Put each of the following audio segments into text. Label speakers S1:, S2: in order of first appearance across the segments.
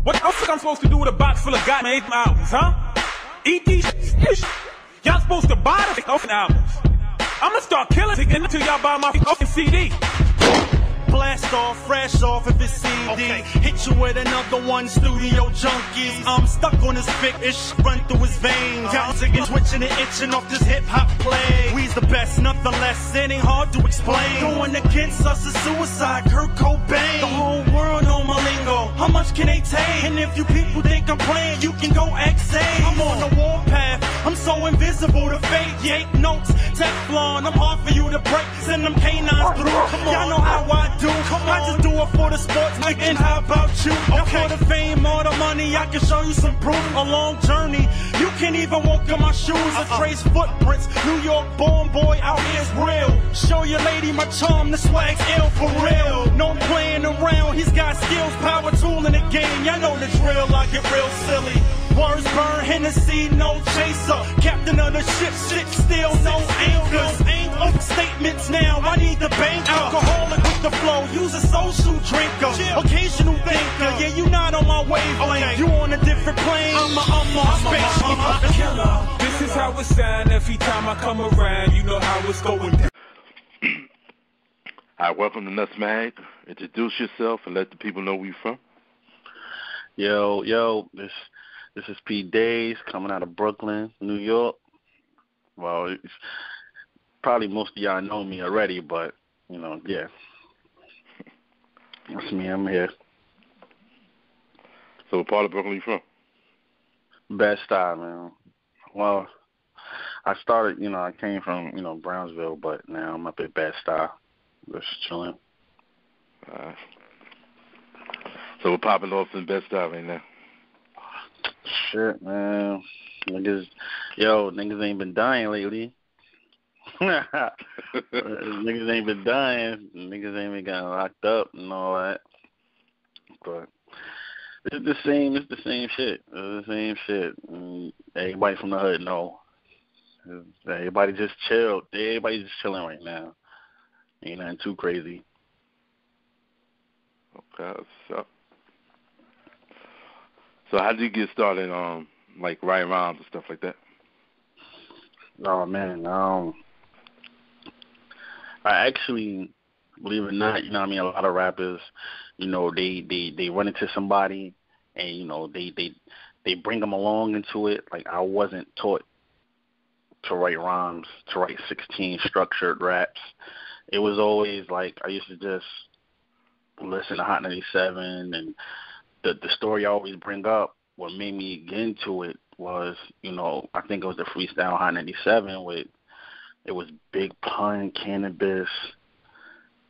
S1: What else am I supposed to do with a box full of goddamn albums, huh? Eat these shit? Y'all supposed to buy the fucking albums. I'ma start killing it until y'all buy my fucking CD.
S2: Blast off, fresh off if it's CD. Okay. Hit you with another one, studio junkies. I'm stuck on this big ish, run through his veins. Got twitching and itching off this hip hop play. We's the best, nothing less. It ain't hard to explain. Going against us is suicide, Kurt Cobain. The whole world know my lingo. How much can they take? And if you people think I'm playing, you can go XA. I'm on the warpath. I'm so invisible to fate. Yank notes, Teflon. I'm hard for you to break. Send them canines through. Y'all know how I do. I just do it for the sports, and how about you? Now for the fame or the money, I can show you some proof. A long journey, you can't even walk in my shoes or trace footprints. New York born boy out here's real. Show your lady my charm, the swag's ill for real. No playing around, he's got skills, power tool in the game. Y'all know the drill, I get real silly. Words burn, Hennessy, no chaser. Captain of the ship, shit still no anchors. Statements now, I need the bank. Alcoholic with the flow, use a social drinker. Occasional thinker, yeah, you not on my wavelength. You on a different plane, I'm on spaceship. Killer.
S1: This is how it sound every time I come around. You know how it's going down.
S3: Hi, welcome to N.U.T.'s Mag. Introduce yourself and let the people know where you're from.
S4: Yo, this is P-DAZE coming out of Brooklyn, New York. Well, probably most of y'all know me already, but, you know, yeah. That's me, I'm here.
S3: So what part of Brooklyn are you from?
S4: Bed-Stuy, man. Well, I started, I came from, Brownsville, but now I'm up at Bed-Stuy, just chilling.
S3: So we're popping off in Bed-Stuy right now.
S4: Shit, man. Niggas ain't been dying lately. Niggas ain't been dying. Niggas ain't been getting locked up and all that. But it's the same shit. It's the same shit. And everybody from the hood know. Everybody just chilled. Everybody's just chilling right now. Ain't nothing too crazy.
S3: Okay, so how did you get started on like writing rhymes and stuff like that?
S4: Oh man, I actually, believe it or not, a lot of rappers, they run into somebody and they bring them along into it. Like I wasn't taught to write rhymes, to write 16 structured raps. It was always like I used to just listen to Hot 97 and the story I always bring up, what made me get into it was, I think it was the freestyle Hot 97 with, it was Big Pun, Cannabis,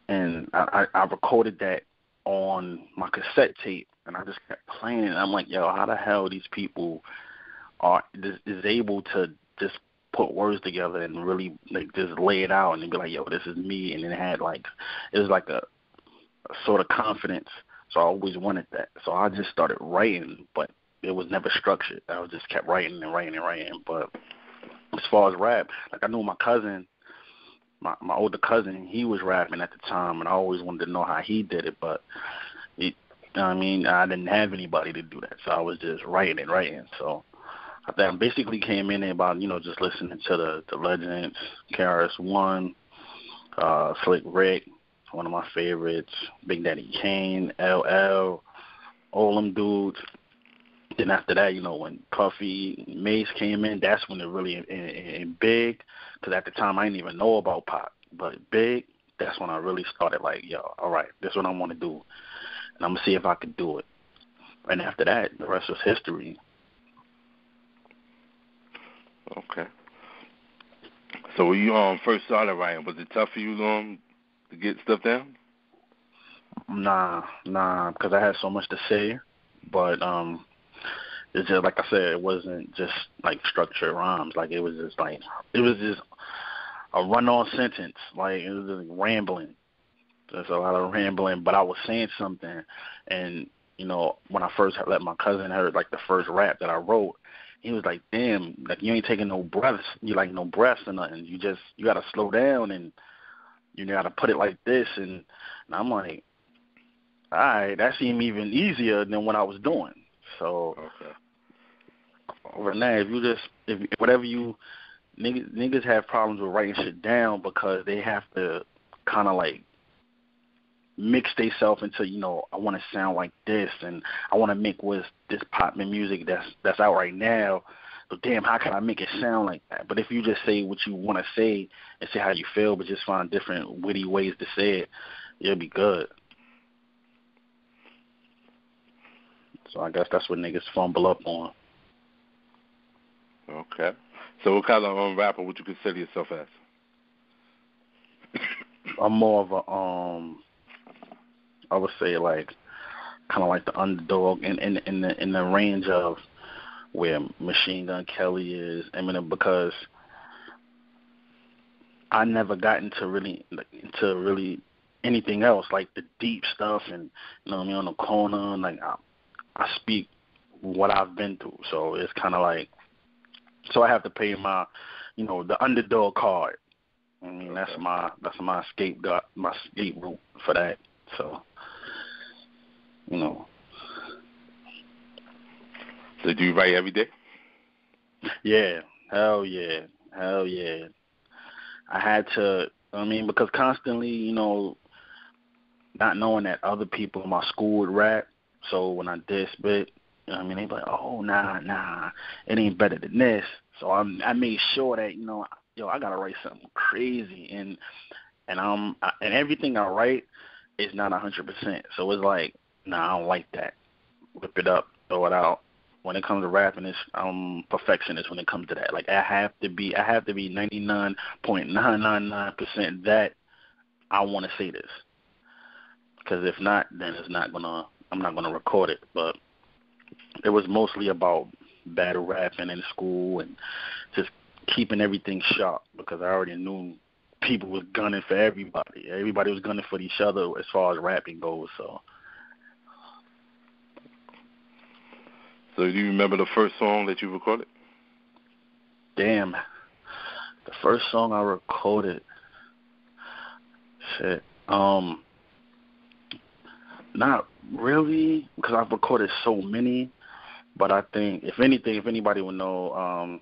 S4: and I recorded that on my cassette tape, and I just kept playing it. I'm like, yo, how the hell these people is able to just put words together and really like just lay it out and be like, yo, this is me, and it was like a sort of confidence. So I always wanted that. So I just started writing, but it was never structured. I just kept writing and writing and writing. But as far as rap, like I knew my cousin, my older cousin, he was rapping at the time, and I always wanted to know how he did it. But, I didn't have anybody to do that. So I was just writing and writing. So I basically came in there about, just listening to the legends, KRS-One, Slick Rick, one of my favorites, Big Daddy Kane, LL, all them dudes. Then after that, when Puffy, Mace came in, that's when it really and Big, because at the time I didn't even know about pop. But Big, that's when I really started like, yo, all right, this is what I want to do, and I'm going to see if I could do it. And after that, the rest was history.
S3: Okay. So when you first started writing, was it tough for you to get stuff down?
S4: Nah, because I had so much to say. But it's just like I said, it wasn't just like structured rhymes. Like it was just a run-on sentence. Like it was just rambling. There's a lot of rambling, but I was saying something. And when I first let my cousin heard like the first rap that I wrote, he was like, "Damn, like you ain't taking no breaths. You like no breaths or nothing. You gotta slow down and you gotta put it like this." And I'm like, all right, that seemed even easier than what I was doing. So
S3: Okay.
S4: over now, if whatever you niggas have problems with writing shit down because they have to kind of like mix themselves into, you know, I want to sound like this and I want to make with this pop music that's out right now. So damn, how can I make it sound like that? But if you just say what you want to say and say how you feel, but just find different witty ways to say it, you'll be good. So I guess that's what niggas fumble up on.
S3: Okay. So what kind of rapper would you consider yourself as?
S4: I'm more of a I would say like kind of like the underdog in the range of where Machine Gun Kelly is, Eminem, because I never got into really anything else like the deep stuff, and you know what I mean, on the corner, and like I speak what I've been through, so it's kind of like, so I have to pay my, you know, the underdog card. I mean,
S3: okay.
S4: that's my scapegoat, my scapegoat for that. So, you know.
S3: So do you write every day?
S4: Yeah, hell yeah. I had to, I mean, because constantly, you know, not knowing that other people in my school would rap, so when I did spit, you know what I mean, they be like, oh, nah, it ain't better than this. So I made sure that, you know, I gotta write something crazy, and everything I write is not 100%. So it's like, nah, I don't like that. Whip it up, throw it out. When it comes to rapping, I'm perfectionist when it comes to that. Like I have to be 99.999% that I want to say this. Because if not, then I'm not gonna record it. But it was mostly about battle rapping in school and just keeping everything sharp, because I already knew people was gunning for everybody. Everybody was gunning for each other as far as rapping goes. So
S3: do you remember the first song that you recorded?
S4: Damn. The first song I recorded, shit. Not really, because I've recorded so many. But I think, if anybody would know,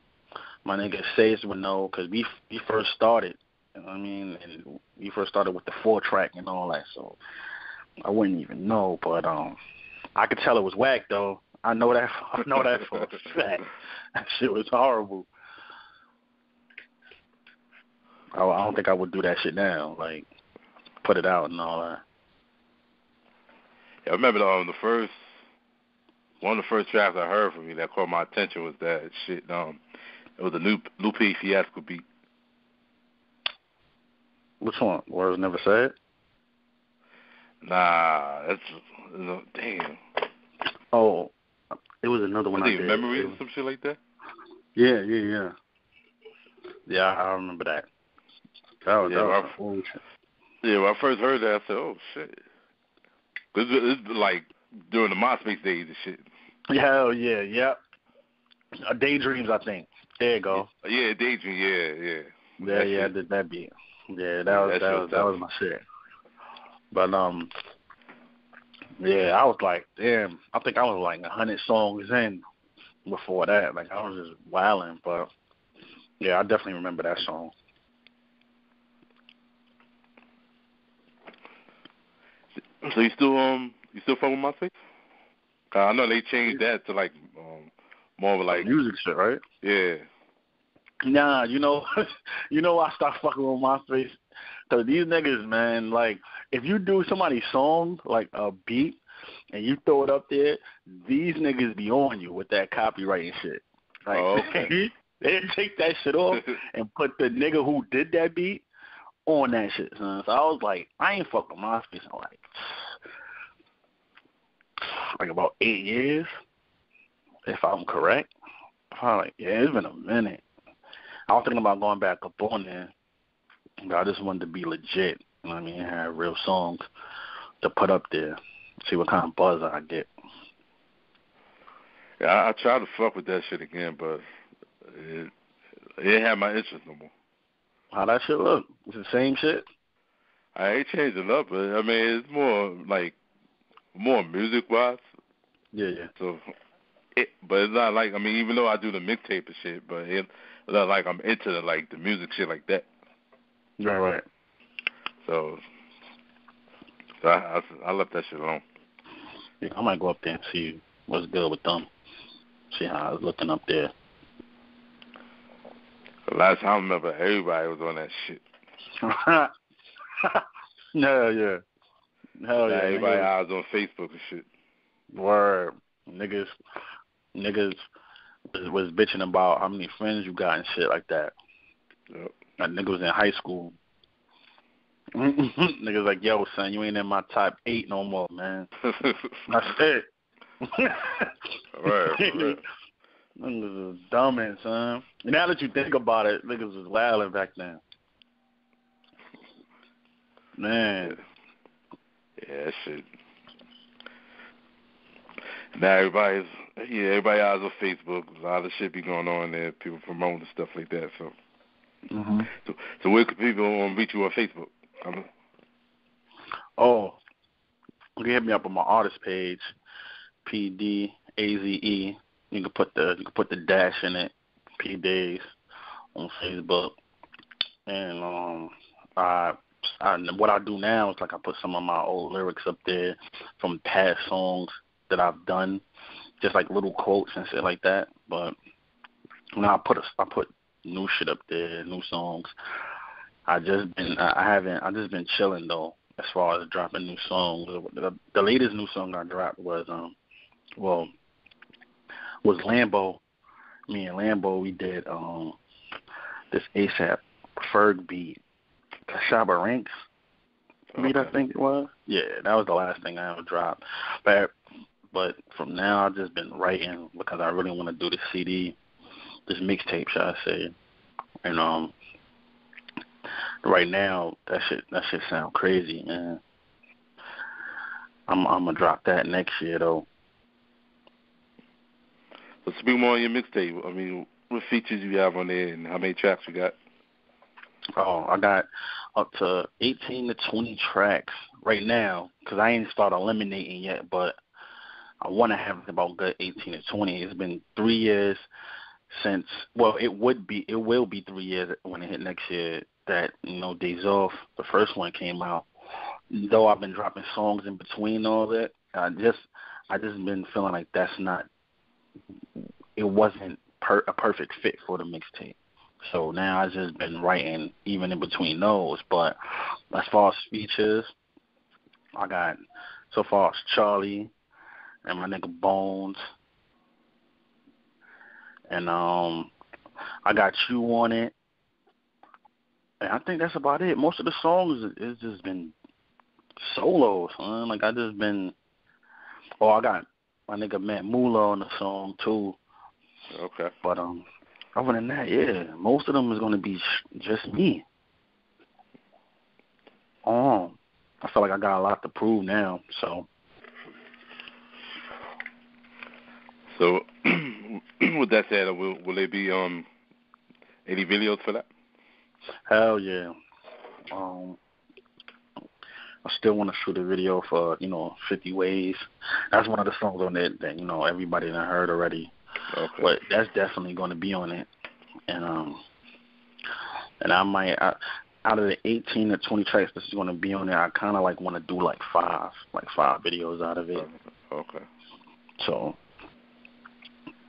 S4: my nigga SUGE would know, because we first started. You know what I mean? And we first started with the 4-track and all that. So I wouldn't even know. But I could tell it was whack though. I know that for a fact. That shit was horrible. I don't think I would do that shit now, like put it out and all that.
S3: Yeah, I remember one of the first tracks I heard from you that caught my attention was that shit. It was a N.U.T.T'S Fiasco beat.
S4: Which one? Words Never Said?
S3: Nah, that's damn.
S4: Oh, it was another one I did.
S3: Memories or some shit like that?
S4: Yeah. Yeah, I remember that. That was old shit.
S3: Yeah, when I first heard that, I said, oh, shit. It's like during the MySpace days and shit.
S4: Hell yeah, yep. Daydreams, I think. There you go.
S3: Yeah, Daydream, yeah.
S4: Yeah, I did that beat. Yeah, that was my shit. But yeah, I was like, damn, I think I was like 100 songs in before that. Like I was just wilding, but yeah, I definitely remember that song.
S3: So you still fuck with MySpace? I know they changed that to like more of like
S4: music shit, right?
S3: Yeah.
S4: Nah, you know I stopped fucking with MySpace. Cause these niggas, man, like if you do somebody's song like a beat and you throw it up there, these niggas be on you with that copyright and shit. Like,
S3: okay.
S4: They take that shit off and put the nigga who did that beat on that shit, son. So I was like, I ain't fuck with MySpace in like about 8 years, if I'm correct. Probably, yeah, it's been a minute. I was thinking about going back up on there. I just wanted to be legit, you know what I mean, have real songs to put up there, see what kind of buzz I get.
S3: Yeah, I tried to fuck with that shit again, but it didn't have my interest no more.
S4: How that shit look? It's the same shit?
S3: I ain't changed it up, but I mean, it's more like, more music-wise.
S4: Yeah.
S3: So but it's not like, I mean, even though I do the mixtape and shit, but it's not like I'm into the music shit like that.
S4: Right.
S3: So I left that shit alone.
S4: Yeah, I might go up there and see what's good with them. See how I was looking up there.
S3: The last time I remember, everybody was on that shit.
S4: Hell yeah.
S3: Everybody eyes on Facebook and shit.
S4: Word. Niggas was bitching about how many friends you got and shit like that.
S3: Yep.
S4: That nigga was in high school. Niggas like, yo, son, you ain't in my top 8 no more, man. That's it.
S3: Right.
S4: Niggas was dumbing, son. Now that you think about it, niggas was wilding back then. Man.
S3: Yeah, that shit. Now everybody eyes on Facebook. A lot of shit be going on there. People promoting stuff like that. So, so where can people reach you on Facebook?
S4: You can hit me up on my artist page, P-DAZE. You can put the dash in it, P-DAZE on Facebook. And what I do now is like I put some of my old lyrics up there from past songs that I've done, just like little quotes and shit like that. But I put new shit up there, new songs. I just been chilling though, as far as dropping new songs. The latest new song I dropped was Lambo. Me and Lambo, we did this ASAP Ferg beat, Kashaba Ranks beat, I think it was. Yeah, that was the last thing I ever dropped. But from now, I've just been writing because I really want to do this CD, this mixtape, shall I say. And right now, that shit sound crazy, man. I'm gonna drop that next year though.
S3: Let's speak more on your mixtape. I mean, what features you have on there, and how many tracks you got?
S4: I got up to 18 to 20 tracks right now because I ain't started eliminating yet, but I want to have about good 18 to 20. It's been 3 years since. Well, it will be 3 years when it hit next year that Days Off, the first one, came out. Though I've been dropping songs in between all that, I just been feeling like it wasn't a perfect fit for the mixtape. So now I've just been writing even in between those. But as far as features, I got so far it's Charlie and my nigga Bones. And I got you on it. And I think that's about it. Most of the songs it's just been solos, son. Like I got my nigga Matt Moolah on the song too.
S3: Okay.
S4: But other than that, yeah, most of them is gonna be just me. I feel like I got a lot to prove now, so.
S3: So, with that said, will there be any videos for that?
S4: Hell yeah. I still want to shoot a video for 50 Ways. That's one of the songs on it that everybody done heard already.
S3: Okay.
S4: But that's definitely going to be on it. And I might out of the 18 to 20 tracks that's going to be on there, I kind of like want to do like five videos out of it.
S3: Okay.
S4: So,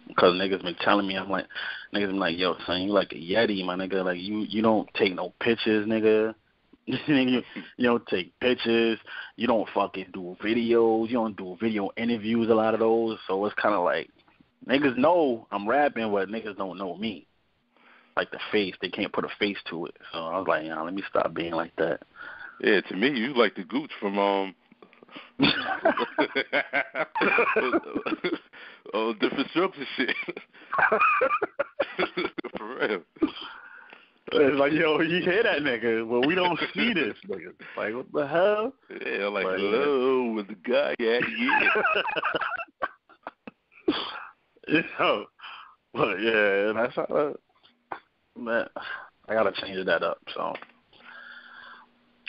S4: because niggas been telling me, niggas been like, yo, son, you like a Yeti, my nigga. Like you don't take no pictures, nigga. You don't take pictures. You don't fucking do videos. You don't do video interviews, a lot of those. So it's kind of like niggas know I'm rapping, but niggas don't know me. Like the face, they can't put a face to it. So I was like, let me stop being like that.
S3: Yeah, to me, you like the Gooch from Different Strokes and shit. For real.
S4: It's like, yo, you hear that nigga, but we don't see this nigga. Like, what the hell?
S3: Yeah, like, hello, with the guy at
S4: Yo, but yeah, that's how. Man, I gotta change that up. So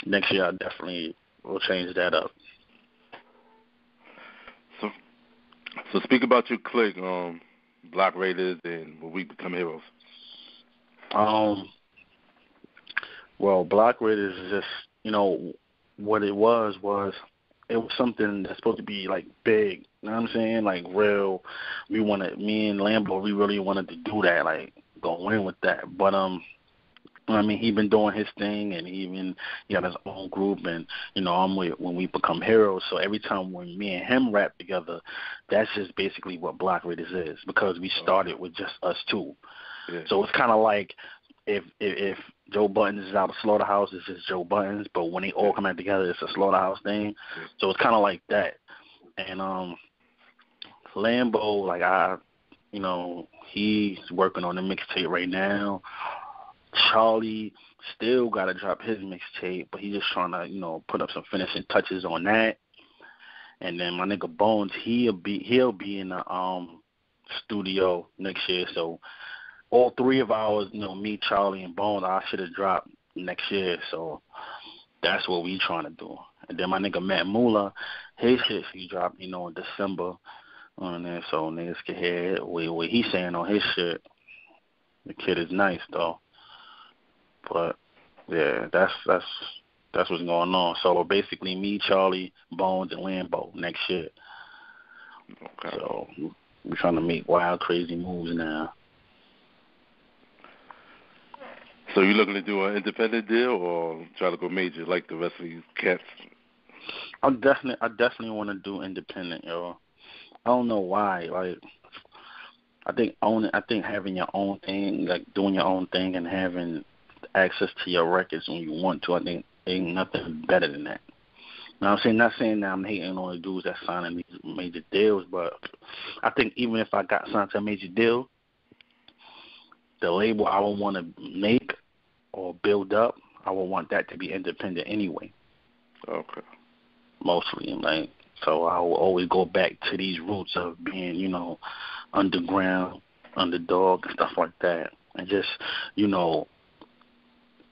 S4: next year, I definitely will change that up.
S3: So speak about your clique, Block Raiders, and When We Become Heroes.
S4: Well, Block Raiders is just, what it was something that's supposed to be, like, big. You know what I'm saying? Like, real. Me and Lambo, we really wanted to do that, like, go in with that. But, I mean, he been doing his thing, and he got his own group, and, I'm with When We Become Heroes. So every time when me and him rap together, that's just basically what Block Raiders is, because we started with just us two.
S3: Yeah.
S4: So it's kind of like if Joe Buttons is out of Slaughterhouse, it's just Joe Buttons, but when they all come out together, it's a Slaughterhouse thing. Yeah. So it's kind of like that. And Lambo, like he's working on the mixtape right now. Charlie still got to drop his mixtape, but he's just trying to, put up some finishing touches on that. And then my nigga Bones, he'll be in the studio next year. So all three of ours, me, Charlie, and Bones, I should have dropped next year. So that's what we trying to do. And then my nigga Matt Moolah, his shit he dropped, in December on there. So niggas can hear what he's saying on his shit. The kid is nice though. But yeah, that's what's going on. So basically, me, Charlie, Bones, and Lambo next year. Okay. So we're trying to make wild, crazy moves now.
S3: So you looking to do an independent deal or try to go major like the rest of these cats?
S4: I definitely want to do independent, yo. I don't know why. Like, I think having your own thing, like doing your own thing, and having access to your records when you want to, I think ain't nothing better than that. Now I'm saying, not saying that I'm hating on the dudes that signing these major deals, but I think even if I got signed to a major deal, the label I would want to make or build up, I would want that to be independent anyway.
S3: Okay.
S4: Mostly, like, so I will always go back to these roots of being, underground, underdog, and stuff like that, and just,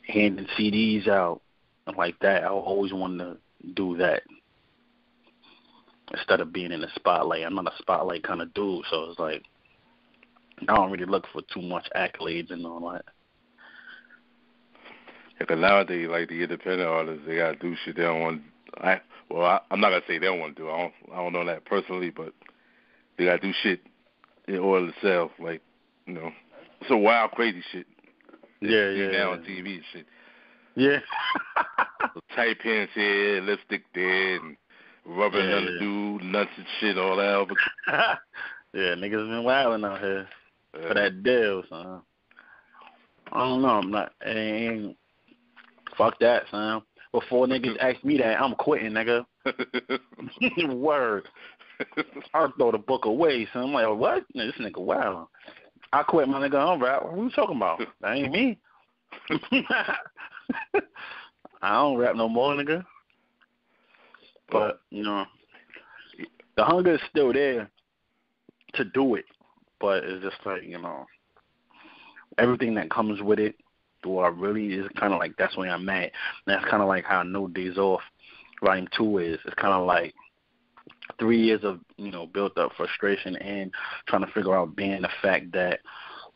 S4: handing CDs out and like that. I always wanted to do that instead of being in the spotlight. I'm not a spotlight kind of dude, so it's like I don't really look for too much accolades and all that.
S3: Yeah, 'cause nowadays, like the independent artists, they gotta do shit they don't want. I'm not gonna say they don't want to do. I don't know that personally, but they gotta do shit in order to sell. Like, some wild, crazy shit.
S4: Yeah.
S3: Now on TV and shit.
S4: Yeah.
S3: So tight pants here, lipstick there, and rubber on the dude, nuts and shit, all that.
S4: Yeah, niggas been wilding out here for that deal, son. I don't know. Fuck that, son. Before niggas ask me that, I'm quitting, nigga. Word. I'll throw the book away, son. I'm like, what? This nigga wild. I quit, my nigga. I'm rap. What are you talking about? That ain't me. I don't rap no more, nigga. But, the hunger is still there to do it. But it's just like, everything that comes with it, do I really, is kind of like, that's where I'm at. And that's kind of like how N.U.T.T'S Off Volume 2 is. It's kind of like 3 years of, built up frustration and trying to figure out being the fact that,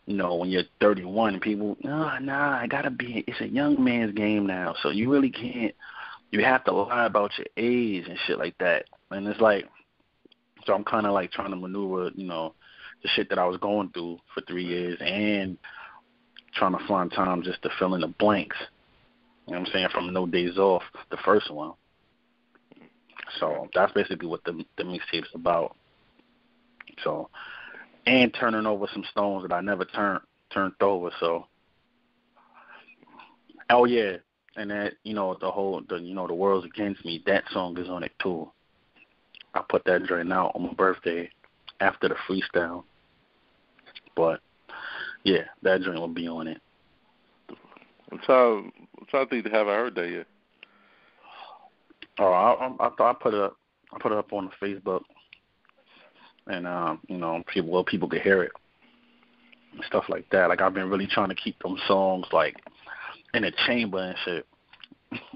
S4: when you're 31, people, I gotta be, it's a young man's game now. So you really can't, you have to lie about your age and shit like that. And it's like, so I'm kind of like trying to maneuver, the shit that I was going through for 3 years and trying to find time just to fill in the blanks. You know what I'm saying? From N.U.T.T'S Off, the first one. So that's basically what the mixtape's about. So, and turning over some stones that I never turned over. So, oh yeah, and that the world's against me. That song is on it too. I put that joint out on my birthday after the freestyle. But yeah, that joint will be on it.
S3: I'm trying to think they haven't heard that yet.
S4: Oh, I put it up on the Facebook, and people could hear it and stuff like that. Like, I've been really trying to keep them songs like in a chamber and shit,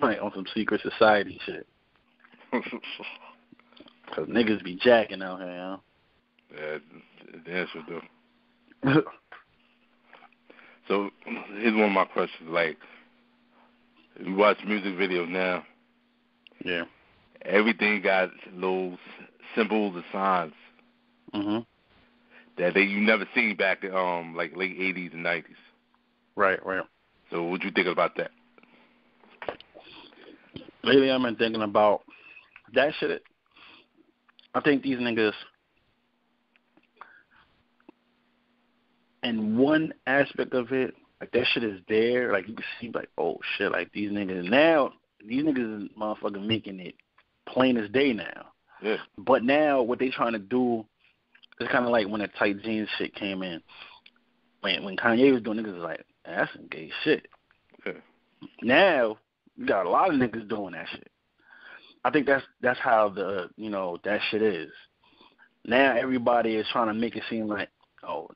S4: like on some secret society shit. Cause niggas be jacking out here,
S3: Yeah, damn sure do. So here's one of my questions. Like, you watch music videos now.
S4: Yeah.
S3: Everything got little symbols and signs that you never seen back in like late 80s and 90s.
S4: Right.
S3: So what you think about that?
S4: Lately, I've been thinking about that shit. I think these niggas, in one aspect of it, like that shit is there. Like you can see, like, oh shit, like these niggas is motherfucking making it plain as day now.
S3: Yeah.
S4: But now what they trying to do is kind of like when that tight jeans shit came in. When Kanye was doing, niggas was like, that's some gay shit.
S3: Yeah.
S4: Now you got a lot of niggas doing that shit. I think that's how that shit is. Now everybody is trying to make it seem like, oh,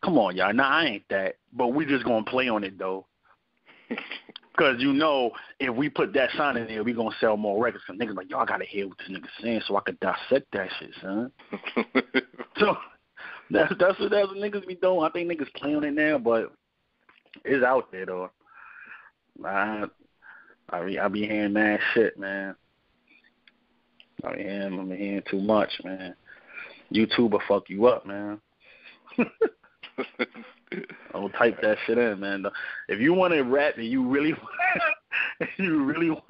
S4: come on, y'all. Nah, I ain't that. But we just going to play on it, though. Because, if we put that sign in there, we going to sell more records. Because niggas like, y'all got to hear what this nigga's saying so I could dissect that shit, son. So that's what niggas be doing. I think niggas play on it now, but it's out there, though. I be hearing mad shit, man. I be hearing too much, man. YouTube will fuck you up, man. Don't type that shit in, man. If you want to rap and you really want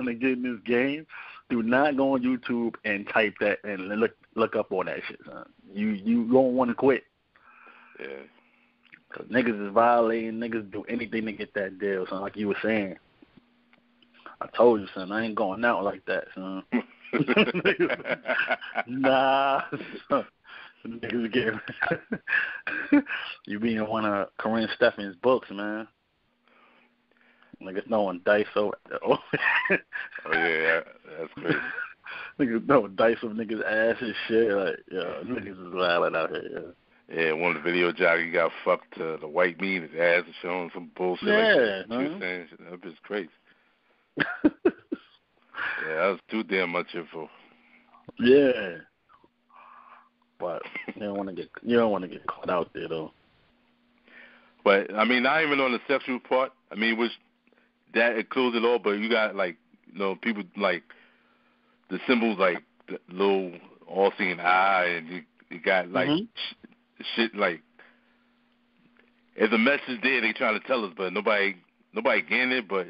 S4: to get in this game, do not go on YouTube and type that and look up on that shit, son. You don't want to quit.
S3: Yeah.
S4: Cause niggas is violating. Niggas do anything to get that deal, son. Like you were saying. I told you, son. I ain't going out like that, son. Nah, son. Niggas getting you be in one of Corinne Steffen's books, man. Niggas throwing dice over.
S3: Oh yeah, that's crazy.
S4: Niggas throwing dice over niggas' ass and shit. Like, niggas is wilding out here.
S3: Yeah, one of the video jockey got fucked to the white meat. His ass was showing some bullshit.
S4: Yeah,
S3: like that. She was saying that was crazy. Yeah, that was too damn much info.
S4: Yeah. But you don't want to get caught out there though.
S3: But I mean, not even on the sexual part. I mean, which that includes it all. But you got like, people like the symbols like the little all-seeing eye, and you got like shit like. There's a message there they trying to tell us, but nobody getting it. But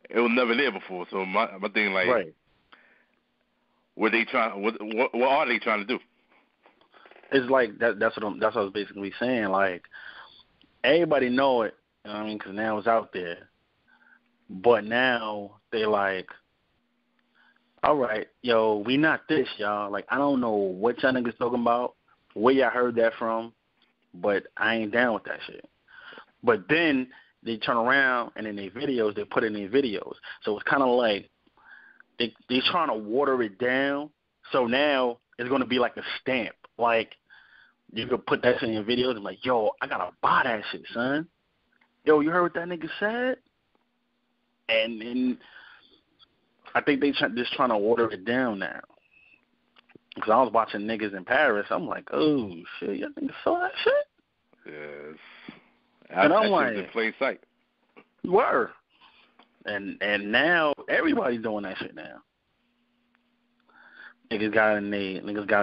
S3: it was never there before. So my thing like,
S4: right.
S3: What are they trying to do?
S4: It's like that's what I was basically saying. Like everybody know it, you know what I mean? Because now it's out there. But now they like, all right, yo, we not this, y'all. Like I don't know what y'all niggas talking about, where y'all heard that from, but I ain't down with that shit. But then they turn around and in their videos they put it in their videos. So it's kind of like they trying to water it down. So now it's gonna be like a stamp. Like, you could put that in your videos and be like, yo, I gotta buy that shit, son. Yo, you heard what that nigga said? And I think they just trying to water it down now. Because I was watching niggas in Paris. I'm like, oh, shit, y'all niggas saw that shit?
S3: Yes.
S4: And I'm like,
S3: in plain sight.
S4: Word. And now everybody's doing that shit now. Niggas got in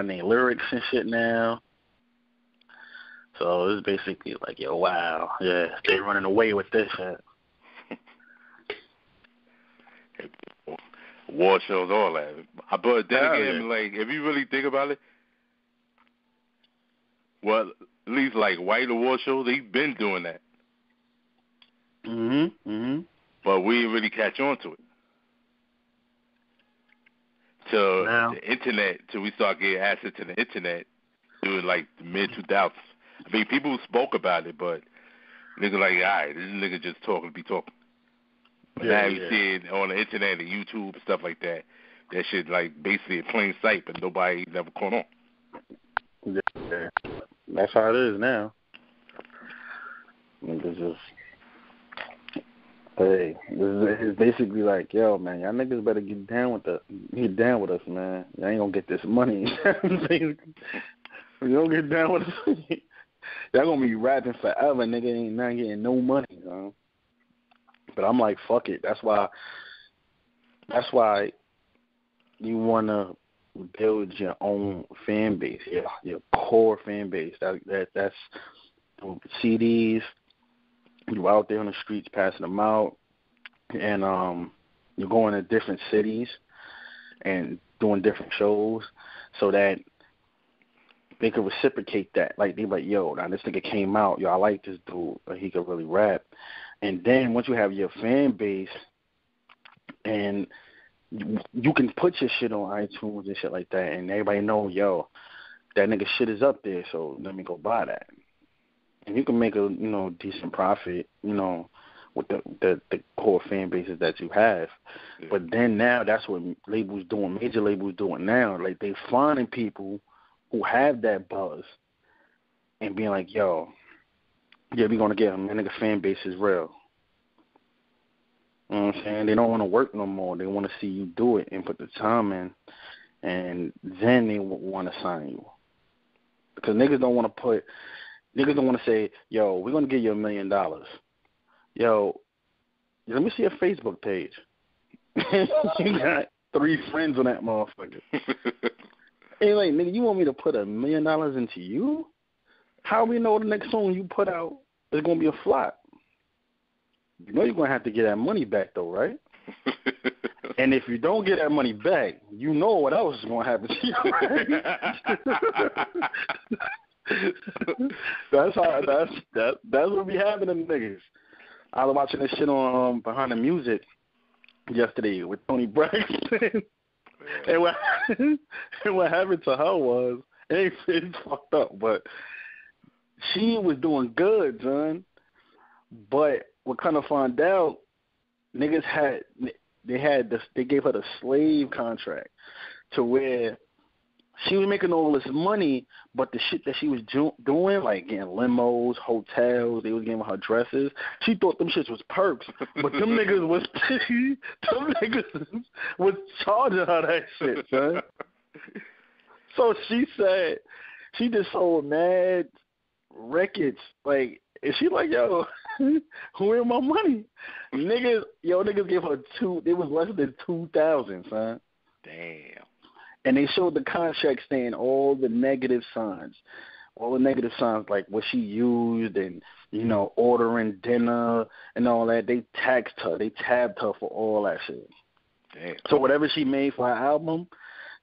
S4: their lyrics and shit now. So it's basically like, yo, wow, yeah, they running away with this shit.
S3: War shows, all that. But then again, like, if you really think about it, well, at least like white award shows, they've been doing that. But we didn't really catch on to it. Till the internet, till we start getting access to the internet during like the mid-2000s. I mean, people spoke about it, but niggas like, all right, this nigga just talking to be talking. But now you see it on the internet and YouTube and stuff like that. That shit like basically in plain sight, but nobody never caught on.
S4: Yeah, that's how it is now. Niggas just, hey, it's basically like, yo, man, y'all niggas better get down with us, man. Y'all ain't gonna get this money. You don't get down with it. They're gonna be rapping forever, nigga. Ain't not getting no money, But I'm like, fuck it. That's why you wanna build your own fan base, your core fan base. That's CDs. You're out there on the streets passing them out, and you're going to different cities and doing different shows, so that they could reciprocate that. Like, they like, yo, now this nigga came out, yo, I like this dude, but he could really rap. And then once you have your fan base, and you can put your shit on iTunes and shit like that, and everybody know, yo, that nigga shit is up there, so let me go buy that. And you can make a decent profit, with the core fan bases that you have. Yeah. But then now that's what major labels doing now. Like, they finding people who have that buzz and being like, yo, yeah, we gonna get them. That nigga fan base is real. You know what I'm saying? They don't want to work no more. They want to see you do it and put the time in, and then they want to sign you. Because niggas don't want to say, yo, we're going to give you $1 million. Yo, let me see your Facebook page. You got 3 friends on that motherfucker. Hey, like, nigga, you want me to put $1 million into you? How we know the next song you put out is going to be a flop? You know you're going to have to get that money back, though, right? And if you don't get that money back, you know what else is going to happen to you, right? That's what be happening to niggas. I was watching this shit on Behind the Music yesterday with Tony Braxton. And what happened to her was, it's fucked up, but she was doing good, son. But what kind of found out, niggas they gave her the slave contract to where she was making all this money, but the shit that she was doing, like getting limos, hotels, they was giving her dresses. She thought them shits was perks, but them niggas was charging her that shit, son. So she said she just sold mad records, like, and she like, yo, where my money? Niggas gave her it was less than 2,000, son.
S3: Damn.
S4: And they showed the contract saying all the negative signs, like what she used and, ordering dinner and all that. They tagged her for all that shit.
S3: Damn.
S4: So whatever she made for her album,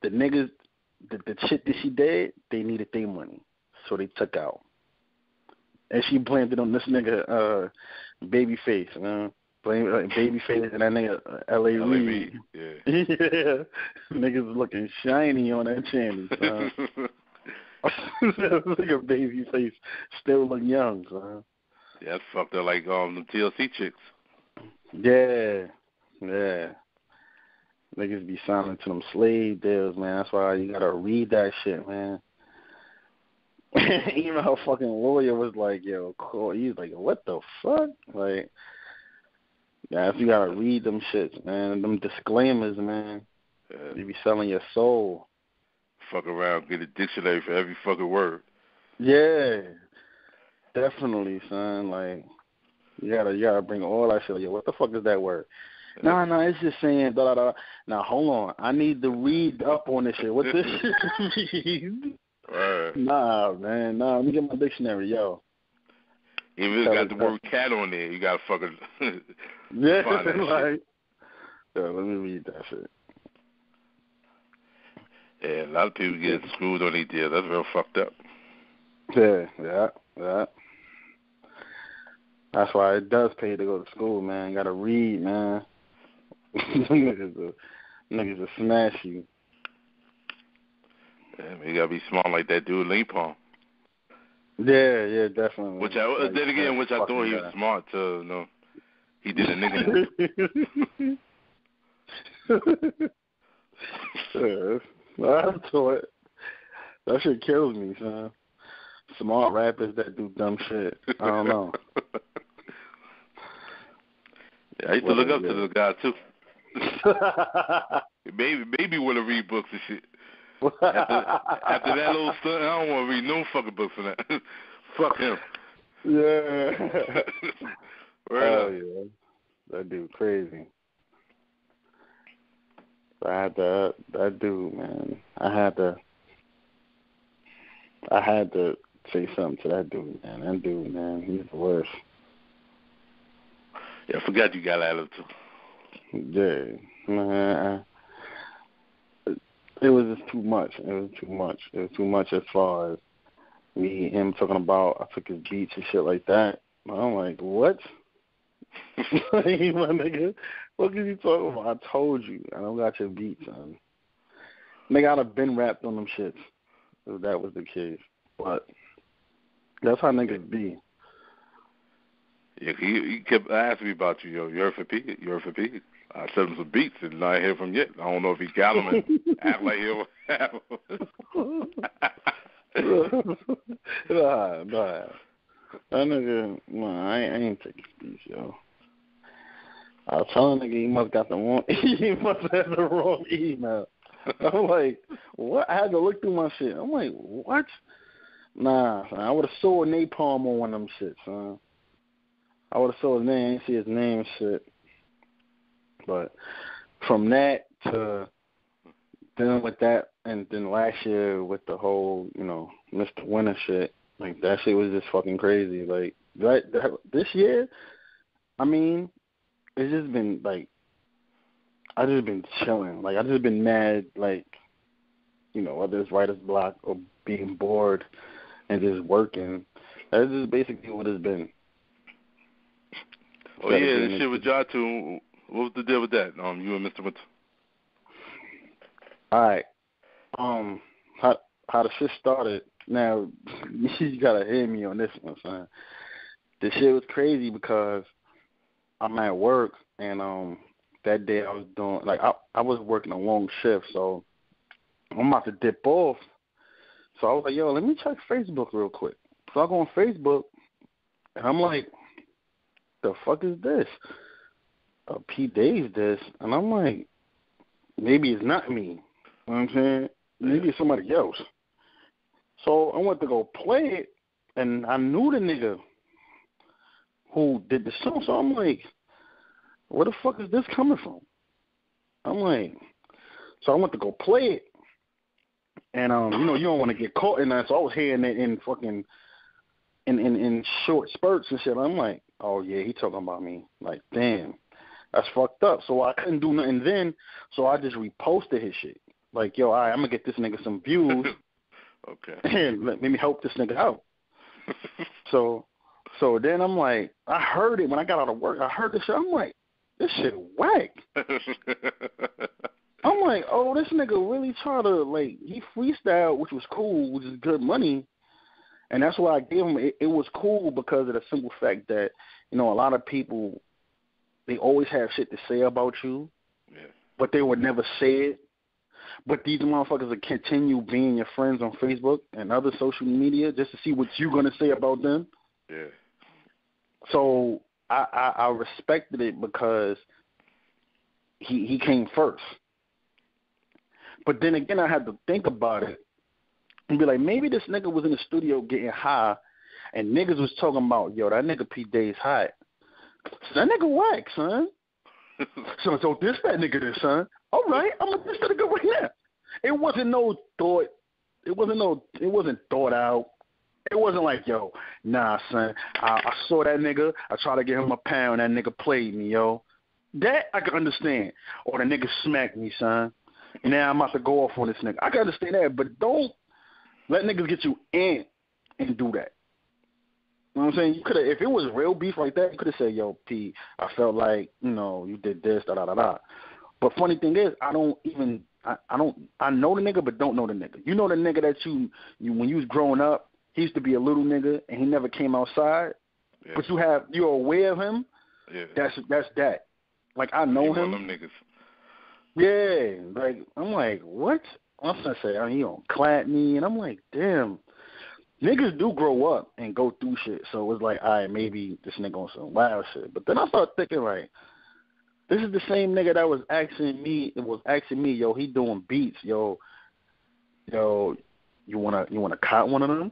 S4: the niggas, the shit that she did, they needed their money. So they took out. And she blamed it on this nigga, Babyface, Babyface and that nigga L.A. Reid.
S3: Yeah.
S4: Yeah. Niggas looking shiny on that channel, son. Nigga Babyface still look young, son.
S3: Yeah, that's fucked up like the TLC chicks.
S4: Yeah. Niggas be signing to them slave deals, man. That's why you gotta read that shit, man. Even her fucking lawyer was like, yo, cool. He's like, what the fuck? Like, yeah, you gotta read them shits, man. Them disclaimers, man. Yeah. You be selling your soul.
S3: Fuck around, get a dictionary for every fucking word.
S4: Yeah, definitely, son. Like, you gotta bring all that shit. Yo, what the fuck is that word? Yeah. No, it's just saying da da da. Now hold on, I need to read up on this shit. What this shit means?
S3: Right.
S4: Nah, man, let me get my dictionary, yo.
S3: Even if it's got the word cat on there, you gotta fucking
S4: yeah,
S3: find that
S4: like,
S3: shit.
S4: Yo, let me read that shit.
S3: Yeah, a lot of people get screwed on these deals. That's real fucked up.
S4: Yeah. That's why it does pay to go to school, man. You gotta read, man. Niggas will smash you.
S3: Yeah, man, you gotta be smart like that dude Lee Palm.
S4: Yeah, definitely.
S3: Which I thought he was smart too. He did a nigga move.
S4: I thought that shit kills me, son. Smart rappers that do dumb shit. I don't know.
S3: Yeah, I used to look up to this guy too. Maybe want to read books and shit. after that little stunt, I don't want to read no fucking book for that. Fuck him.
S4: Yeah.
S3: Right
S4: yeah. That dude crazy. I had that dude, man. I had to say something to that dude, man. That dude, man, he's the worst.
S3: Yeah, I forgot you got attitude.
S4: Yeah, man. It was just too much. It was too much as far as him talking about I took his beats and shit like that. I'm like, what? My nigga, what are you talking about? I told you, I don't got your beats, son. Nigga, I'd have been rapped on them shits if that was the case. But that's how niggas be.
S3: Yeah, he kept asking me about you, yo. You heard for P? I sent him some beats and I ain't hear from him yet. I don't know if he got them and act like he'll have them.
S4: Nah. That nigga, I ain't taking beats, yo. I was telling nigga he must have had the wrong email. I'm like, what? I had to look through my shit. I'm like, what? Nah, son, I would have saw Napalm on one of them shit, son. I would have saw his name, see his name and shit. But from that to dealing with that, and then last year with the whole, Mr. Winter shit, like that shit was just fucking crazy. Like this year, I mean, it's just been like I just been chilling. Like I just been mad, like whether it's writer's block or being bored and just working. That's just basically what it's been.
S3: Oh yeah, the shit with y'all too. What was the deal with that? You and Mr. Winter.
S4: All right. How the shit started. Now you gotta hear me on this one, son. The shit was crazy because I'm at work and that day I was doing I was working a long shift, so I'm about to dip off. So I was like, yo, let me check Facebook real quick. So I go on Facebook and I'm like, the fuck is this? P-DAZE this, and I'm like, maybe it's not me. You know what I'm saying? Maybe it's somebody else. So I went to go play it, and I knew the nigga who did the song. So I'm like, where the fuck is this coming from? I'm like, so I went to go play it, and you don't want to get caught in that. So I was hearing it in fucking in short spurts and shit. I'm like, oh yeah, he talking about me. Like, damn. That's fucked up. So I couldn't do nothing then, so I just reposted his shit. Like, yo, all right, I'm going to get this nigga some views.
S3: Okay.
S4: And let me help this nigga out. So then I'm like, I heard it when I got out of work. I heard this shit. I'm like, this shit whack. I'm like, oh, this nigga really tried to, he freestyled, which was cool, which is good money. And that's why I gave him, it was cool because of the simple fact that, a lot of people, they always have shit to say about you, but they would never say it. But these motherfuckers will continue being your friends on Facebook and other social media just to see what you're going to say about them.
S3: Yeah.
S4: So I respected it because he came first. But then again, I had to think about it and be like, maybe this nigga was in the studio getting high and niggas was talking about, yo, that nigga P-DAZE hot. So that nigga whack, son. So this that nigga there, son. All right, I'm gonna diss that nigga right now. It wasn't thought out. It wasn't like, yo, nah, son. I saw that nigga. I tried to give him a pound. That nigga played me, yo. That I can understand. Or the nigga smacked me, son. Now I'm about to go off on this nigga. I can understand that, but don't let niggas get you in and do that. You know what I'm saying? You could have, if it was real beef like that, you could have said, yo, P, I felt like, you did this, da-da-da-da. But funny thing is, I know the nigga, but don't know the nigga. You know the nigga that you when you was growing up, he used to be a little nigga, and he never came outside, but you're aware of him?
S3: Yeah.
S4: That's that. Like, I know him.
S3: One of them niggas.
S4: Yeah. Like, I'm like, what? I'm going to say, he don't clap me, and I'm like, damn. Niggas do grow up and go through shit, so it's like, all right, maybe this nigga on some wild shit. But then I started thinking, like, this is the same nigga that was asking me, yo, he doing beats, yo. yo, you wanna cop one of them?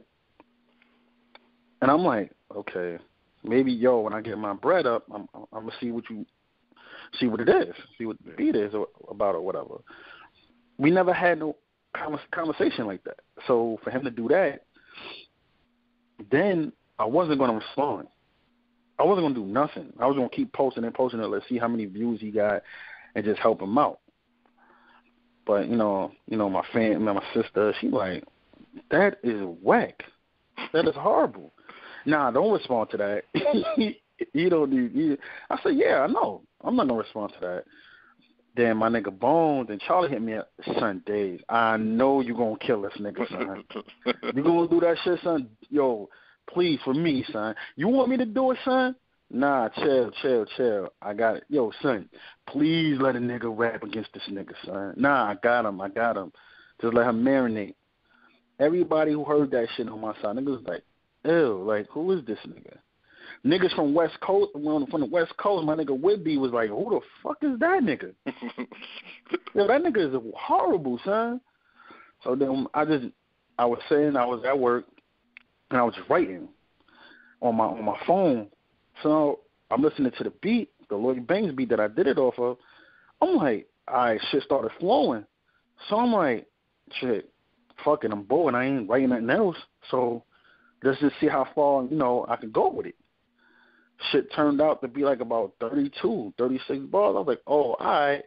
S4: And I'm like, okay, maybe when I get my bread up, I'm gonna see what it is, see what the beat is about or whatever. We never had no conversation like that. So for him to do that, then I wasn't gonna respond. I wasn't gonna do nothing. I was gonna keep posting it. Let's see how many views he got, and just help him out. But my sister, she like, that is whack. That is horrible. Nah, don't respond to that. You don't need. I said, yeah, I know. I'm not gonna respond to that. Then my nigga Bones and Charlie hit me up. Son, Dave, I know you gonna kill this nigga, son. You gonna do that shit, son? Yo, please, for me, son. You want me to do it, son? Nah, chill. I got it. Yo, son, please let a nigga rap against this nigga, son. Nah, I got him. Just let him marinate. Everybody who heard that shit on my side, niggas was like, ew, like, who is this nigga? Niggas from West Coast, from the West Coast, my nigga Whitby was like, who the fuck is that nigga? Yo, that nigga is horrible, son. So then I was at work, and I was writing on my phone. So I'm listening to the beat, the Lloyd Banks beat that I did it off of. I'm like, shit started flowing. So I'm like, shit, fuck it, I'm bored. I ain't writing nothing else. So let's just see how far, I can go with it. Shit turned out to be like about 32, 36 bars. I was like, oh, all right.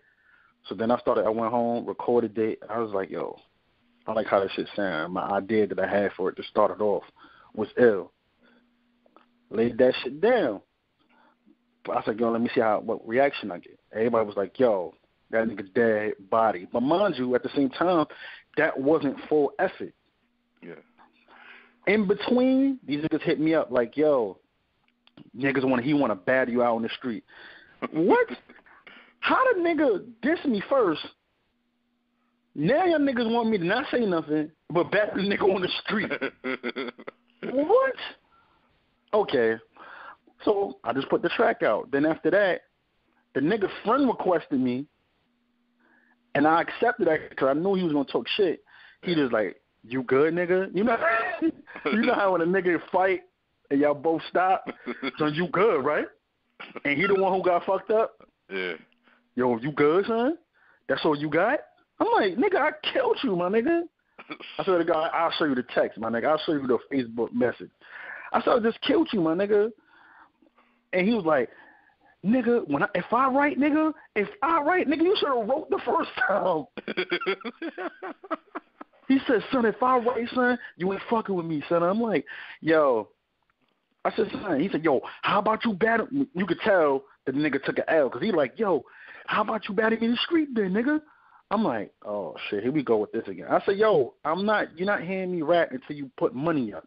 S4: So then I went home, recorded it. I was like, yo, I like how that shit sound. My idea that I had for it to start it off was ill. Laid that shit down. But I was like, yo, let me see what reaction I get. Everybody was like, yo, that nigga dead body. But mind you, at the same time, that wasn't full effort.
S3: Yeah. In
S4: between, these niggas hit me up like, yo, niggas he want to bat you out on the street. What? How the nigga diss me first? Now y'all niggas want me to not say nothing, but bat the nigga on the street. What? Okay. So I just put the track out. Then after that, the nigga friend requested me, and I accepted that because I knew he was going to talk shit. He just like, you good, nigga? You know how when a nigga fight, and y'all both stop, son, you good, right? And he the one who got fucked up?
S3: Yeah.
S4: Yo, you good, son? That's all you got? I'm like, nigga, I killed you, my nigga. I said to God, I'll show you the text, my nigga. I'll show you the Facebook message. I said, I just killed you, my nigga. And he was like, nigga, if I write, nigga, you should have wrote the first time. He said, son, if I write, son, you ain't fucking with me, son. I'm like, yo. I said, son. He said, yo, how about you battle? You could tell the nigga took an L because he like, yo, how about you battle me in the street then, nigga? I'm like, oh, shit, here we go with this again. I said, yo, you're not hearing me rap until you put money up.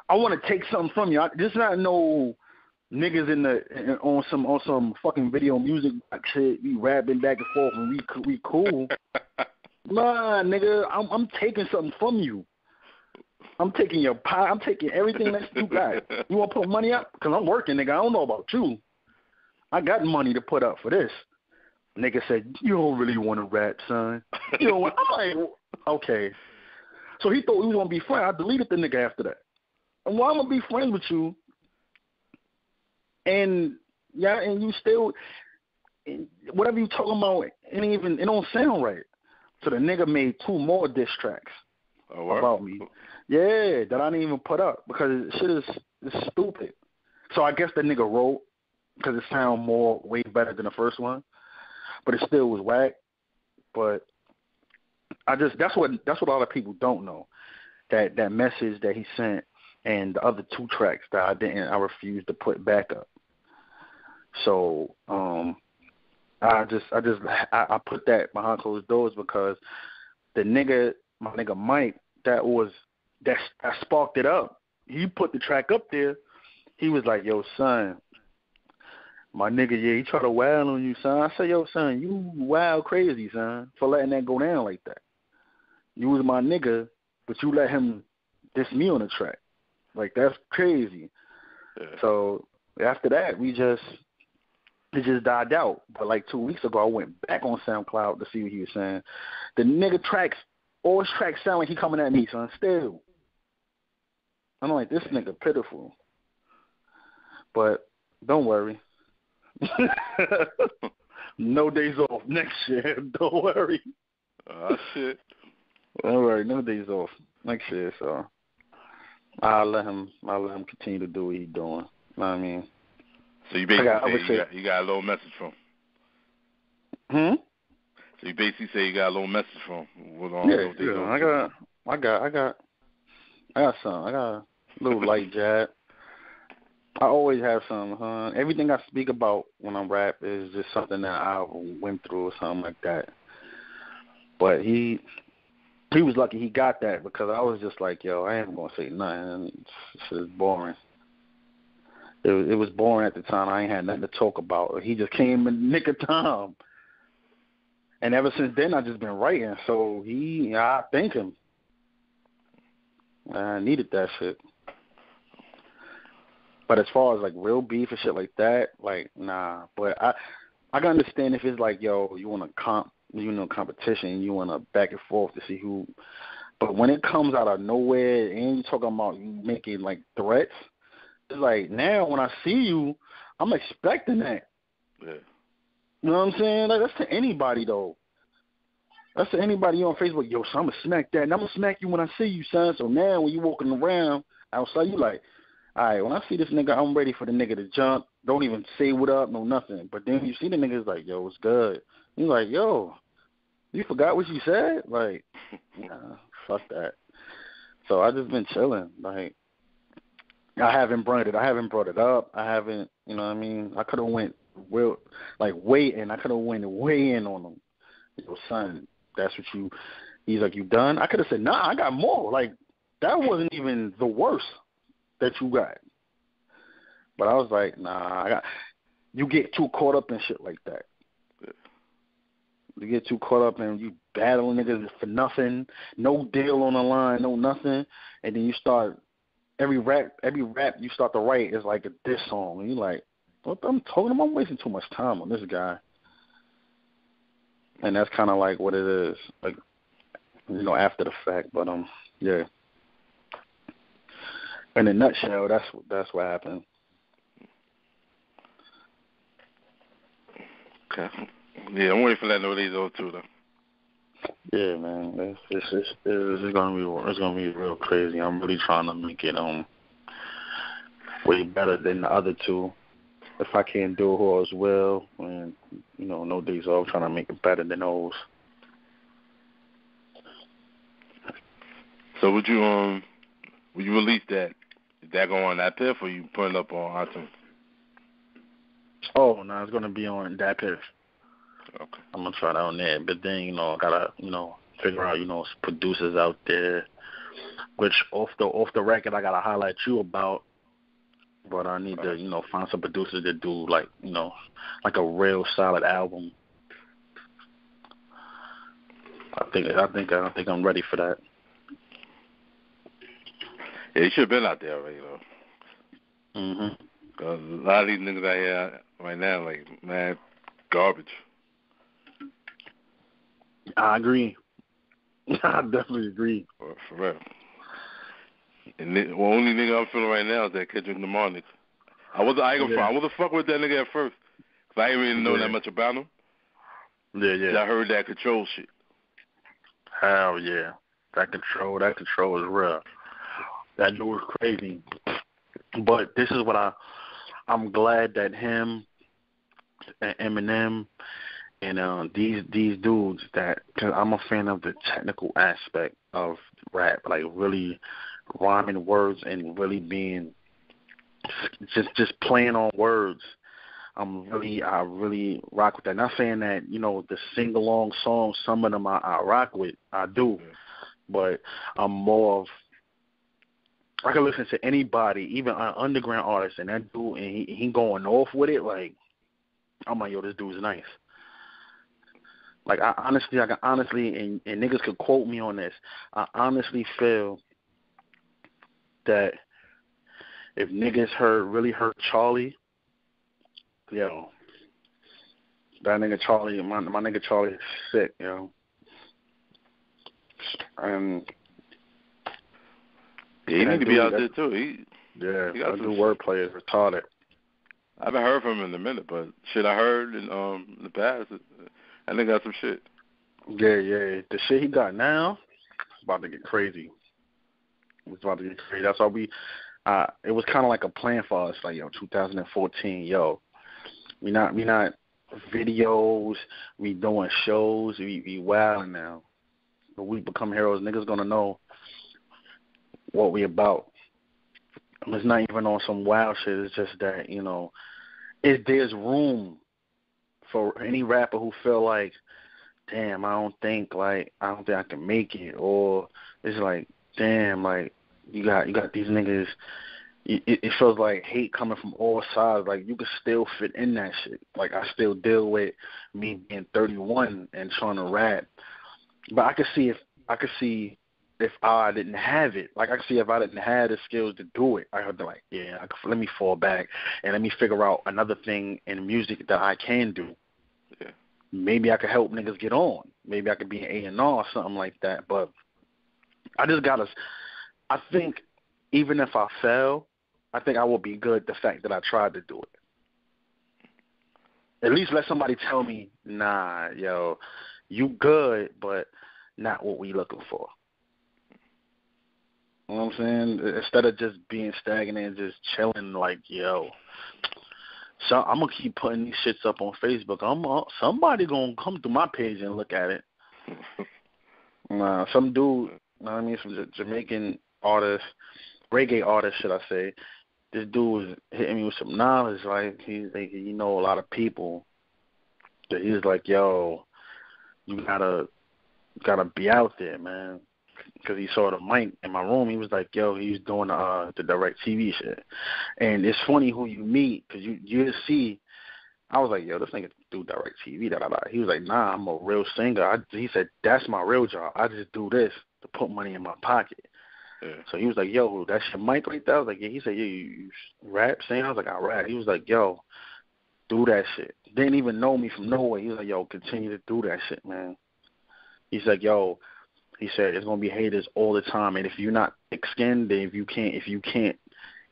S4: I want to take something from you. This not no niggas on some fucking video music shit. We rapping back and forth and we cool. Nah, nigga, I'm taking something from you. I'm taking your pie. I'm taking everything that you got. You want to put money up? Because I'm working, nigga. I don't know about you. I got money to put up for this. Nigga said, you don't really want to rap, son. You know what? I'm like, okay. So he thought we was going to be friends. I deleted the nigga after that. And why I'm going to be friends with you? And you still, whatever you talking about, it don't sound right. So the nigga made 2 more diss tracks about me. Yeah, that I didn't even put up because shit is stupid. So I guess the nigga wrote because it sound way better than the first one, but it still was whack. But that's what a lot of people don't know. That message that he sent and the other 2 tracks that I refused to put back up. So I put that behind closed doors because my nigga Mike, that sparked it up. He put the track up there. He was like, yo, son, my nigga, yeah, he tried to wild on you, son. I said, yo, son, you wild crazy, son, for letting that go down like that. You was my nigga, but you let him diss me on the track. Like, that's crazy. Yeah. So after that, we just it just died out. But like 2 weeks ago, I went back on SoundCloud to see what he was saying. The nigga tracks, all his tracks sound like he coming at me, son. Still, I'm like, this nigga pitiful. But don't worry. No days off next year. Don't worry.
S3: Shit.
S4: Don't worry. No days off next year. So I'll let him continue to do what he's doing. You know what I mean?
S3: So you basically you got a little message from him. So you basically say you got a little message from him.
S4: Yeah. I got some. I got a little light jab. I always have some. Everything I speak about when I rap is just something that I went through or something like that. But he was lucky he got that, because I was just like, yo, I ain't gonna say nothing. It's boring. It was boring at the time. I ain't had nothing to talk about. He just came in the nick of time. And ever since then, I've just been writing. So I thank him. I needed that shit. But as far as like real beef and shit like that, like, nah. But I can understand if it's like, yo, you want to competition, you want to back and forth to see who. But when it comes out of nowhere and you talking about you making like threats, it's like, now when I see you, I'm expecting that.
S3: Yeah.
S4: You know what I'm saying? Like, that's to anybody, though. That's to anybody on Facebook. Yo, so I'm going to smack that, and I'm going to smack you when I see you, son. So now when you walking around outside, you like, all right, when I see this nigga, I'm ready for the nigga to jump. Don't even say what up, no nothing. But then you see the niggas like, yo, it's good. You like, yo, you forgot what you said? Like, nah, fuck that. So I just been chilling. Like, I haven't brought it up. I haven't, you know what I mean? I could have went way in. I could have went way in on him. Yo, son, that's what he's like, you done? I could have said, nah, I got more. Like, that wasn't even the worst that you got. But I was like, nah, you get too caught up in shit like that. You get too caught up in you battling niggas for nothing, no deal on the line, no nothing, and then you start every rap you start to write is like a diss song, and you're like, what I'm talking about? I'm wasting too much time on this guy. And that's kind of like what it is, like, you know, after the fact. But yeah. In a nutshell, that's what happened.
S3: Okay. Yeah, I'm waiting for that nowadays though too, though.
S4: Yeah, man, it's gonna be real crazy. I'm really trying to make it way better than the other two. If I can't do it as well, and you know, no days off, trying to make it better than those.
S3: So would you release that? Is that going on that piff, or you putting up on iTunes?
S4: Oh no, it's gonna be on that piff.
S3: Okay. I'm
S4: gonna try that on there, but then you know, I gotta figure out producers out there, which off the record I gotta highlight you about. But I need to find some producers that do like a real solid album. I think I'm ready for that.
S3: Yeah, you should have been out there already, though.
S4: Mhm.
S3: Cause a lot of these niggas out here right now, like, man, garbage.
S4: I agree. I definitely agree.
S3: For real. And the only nigga I'm feeling right now is that Kendrick Lamar nigga. I wasn't fuck with that nigga at first, cause I didn't really know that much about him.
S4: Yeah.
S3: I heard that Control shit.
S4: Hell yeah, that control is real. That dude was crazy. But this is what I'm glad that him and Eminem and these dudes, cause I'm a fan of the technical aspect of rap, like really rhyming words and really being just playing on words. I really rock with that. Not saying that the sing along songs, some of them I rock with, I do, but I'm more of, I can listen to anybody, even an underground artist, and that dude, and he going off with it. Like, I'm like, yo, this dude's nice. Like, I can honestly, and niggas could quote me on this, I honestly feel that if niggas really heard Charlie, yo, That nigga Charlie, my nigga Charlie is sick, yo. And
S3: he need to be out there too. He
S4: that
S3: got
S4: new wordplay is retarded.
S3: I haven't heard from him in a minute, but shit I heard in the past, I think got some shit.
S4: Yeah. The shit he got now, it's about to get crazy. It's about to get crazy. That's why it was kind of like a plan for us, like, 2014, we not videos, we doing shows, we wilding now. But we become heroes, niggas gonna know what we about. It's not even on some wild shit, it's just that, there's room for any rapper who feel like, damn, I don't think I can make it, or it's like, damn, like, you got these niggas. It feels like hate coming from all sides. Like, you can still fit in that shit. Like, I still deal with me being 31 and trying to rap, but I could see if I didn't have it. Like, I could see if I didn't have the skills to do it, I would be like, let me fall back and let me figure out another thing in music that I can do.
S3: Yeah.
S4: Maybe I could help niggas get on. Maybe I could be an A&R or something like that. But I think even if I fail, I think I will be good the fact that I tried to do it. At least let somebody tell me, nah, you good, but not what we looking for. You know what I'm saying? Instead of just being stagnant and just chilling like, so I'm going to keep putting these shits up on Facebook. Somebody going to come through my page and look at it. Some dude, some Jamaican artist, reggae artist, should I say, this dude was hitting me with some knowledge. Like, he's like, a lot of people. That he was like, you gotta be out there, man. Because he saw the mic in my room. He was like, he was doing the direct TV shit. And it's funny who you meet, because you see. I was like, this nigga do direct TV, da-da-da. He was like, nah, I'm a real singer. He said, that's my real job. I just do this to put money in my pocket. Yeah. So he was like, that's your mic right there? I was like, yeah. He said, you rap, sing? I was like, I rap. He was like, do that shit. Didn't even know me from nowhere. He was like, continue to do that shit, man. He's like, he said, there's going to be haters all the time. And if you're not thick-skinned, then if you can't